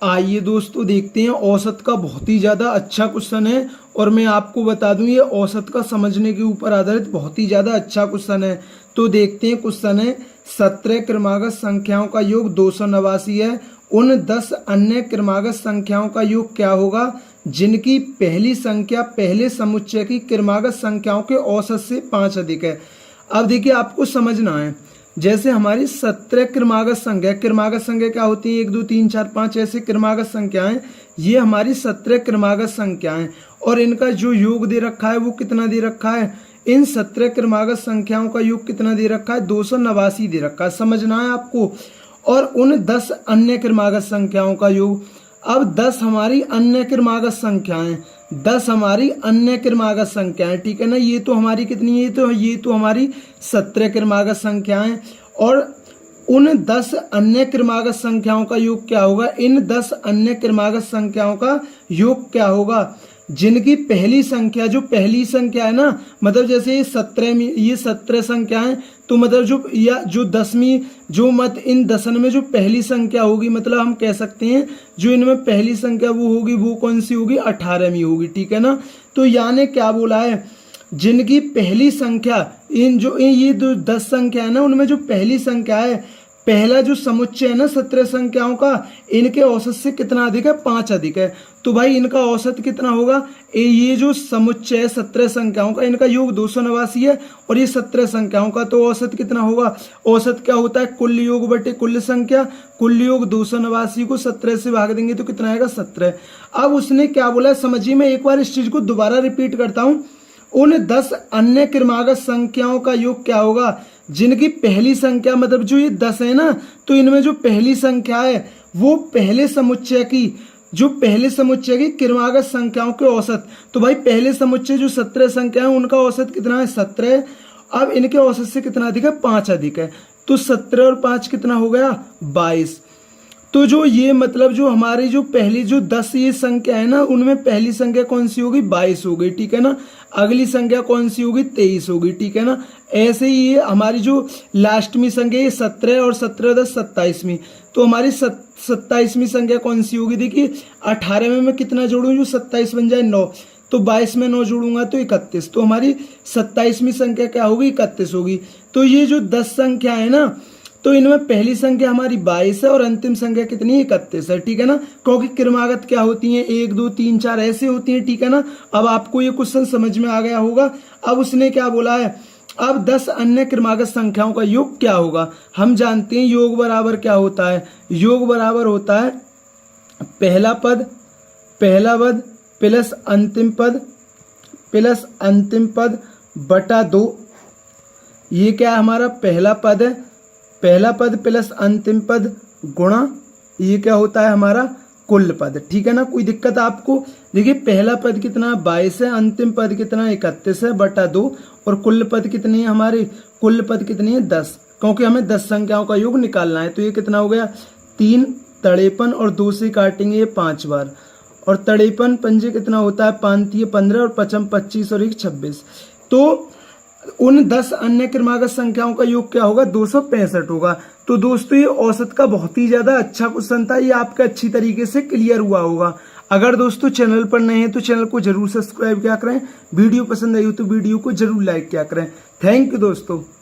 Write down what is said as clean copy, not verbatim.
आइए दोस्तों देखते हैं, औसत का बहुत ही ज़्यादा अच्छा क्वेश्चन है और मैं आपको बता दूं ये औसत का समझने के ऊपर आधारित बहुत ही ज़्यादा अच्छा क्वेश्चन है। तो देखते हैं, क्वेश्चन है 17 क्रमागत संख्याओं का योग 289 है। उन 10 अन्य क्रमागत संख्याओं का योग क्या होगा जिनकी पहली संख्या पहले समुच्चय की क्रमागत संख्याओं के औसत से 5 अधिक है। अब देखिए, आपको समझना है, जैसे हमारी 17 क्रमागत संख्या क्या होती है, 1 2 3 4 5 ऐसे क्रमागत संख्याएं, ये हमारी 17 क्रमागत संख्याएं और इनका जो योग दे रखा है वो कितना दे रखा है, इन 17 क्रमागत संख्याओं का योग कितना दे रखा है, 289 दे रखा है, समझना है आपको। और उन 10 अन्य क्रमागत संख्याओं का योग, अब 10 हमारी अन्य क्रमागत संख्याएं, 10 हमारी अन्य क्रमागत संख्याएं, ठीक है ना। ये तो हमारी कितनी है, ये तो हमारी 17 क्रमागत संख्याएं और उन 10 अन्य क्रमागत संख्याओं का योग क्या होगा, इन 10 अन्य क्रमागत संख्याओं का योग क्या होगा जिनकी पहली संख्या, जो पहली संख्या है ना, मतलब जैसे ये 17 संख्या है, तो मतलब जो 10वीं, जो मत इन 10 में जो पहली संख्या होगी, मतलब हम कह सकते हैं जो इनमें पहली संख्या वो होगी, वो कौन सी होगी, 18वीं होगी, ठीक है ना। तो यानी क्या बोला है, जिनकी पहली संख्या, ये जो 10 संख्या है ना, उनमें जो पहली संख्या है, पहला जो समुच्चय है ना 17 संख्याओं का, इनके औसत से कितना अधिक है, 5 अधिक है। तो भाई इनका औसत कितना होगा, ये जो समुच्चय है 17 संख्याओं का, इनका योग 289 है और ये 17 संख्याओं का, तो औसत कितना होगा, औसत क्या होता है, कुल योग बटे कुल संख्या, कुल योग 289 को 17 से भाग देंगे तो कितना आएगा, 17। अब उसने क्या बोला, समझिए, मैं एक बार इस चीज को दोबारा रिपीट करता हूं, उन 10 अन्य क्रमागत संख्याओं का योग क्या होगा जिनकी पहली संख्या, मतलब जो ये 10 है ना, तो इनमें जो पहली संख्या है वो पहले समुच्चय की, जो पहले समुच्चय की क्रमागत संख्याओं के औसत, तो भाई पहले समुच्चय जो 17 संख्या है उनका औसत कितना है, 17। अब इनके औसत से कितना अधिक है, 5 अधिक है, तो 17 और 5 कितना हो गया, 22। तो जो ये मतलब जो हमारी जो पहली जो 10 ये संख्या है ना, उनमें पहली संख्या कौन सी होगी, 22 हो गई, ठीक है ना। अगली संख्या कौन सी होगी, 23 होगी, ठीक है ना। ऐसे ही ये हमारी जो लास्ट में संख्या, ये 17 और 17 10 27वीं, तो हमारी 27वीं संख्या कौन सी होगी, देखिए 18 में मैं कितना जोड़ूं, जो 27 बन जाए 9, तो 22 में 9 जोड़ूंगा तो 31, तो हमारी 27वीं संख्या क्या होगी, 31 होगी। तो ये जो 10 संख्या है ना, तो इनमें पहली संख्या हमारी 22 है और अंतिम संख्या कितनी है, 31 है, ठीक है ना। क्योंकि क्रमागत क्या होती है, 1 2 3 4 ऐसे होती है, ठीक है ना। अब आपको ये क्वेश्चन समझ में आ गया होगा। अब उसने क्या बोला है, अब 10 अन्य क्रमागत संख्याओं का योग क्या होगा। हम जानते हैं योग बराबर क्या होता है, योग बराबर होता है पहला पद प्लस अंतिम पद बटा 2। ये क्या है, हमारा पहला पद है, पहला पद प्लस अंतिम पद गुणा ये क्या होता है, हमारा कुल पद, ठीक है ना। कोई दिक्कत आपको, देखिए पहला पद कितना 22 है, अंतिम पद कितना 31 है बटा 2 और कुल पद कितनी है, हमारी कुल पद कितनी है 10, क्योंकि हमें 10 संख्याओं का योग निकालना है। तो ये कितना हो गया, 3 53 और 2 से काटेंगे ये 5 बार, और 53 पंजे कितना होता है, 5 15 और 55 25 और 1 26। तो उन 10 अन्य क्रमागत संख्याओं का योग क्या होगा, 265 होगा। तो दोस्तों ये औसत का बहुत ही ज्यादा अच्छा क्वेश्चन था, ये आपका अच्छी तरीके से क्लियर हुआ होगा। अगर दोस्तों चैनल पर नए हैं तो चैनल को जरूर सब्सक्राइब किया करें, वीडियो पसंद आई हो तो वीडियो को जरूर लाइक किया करें। थैंक यू दोस्तों।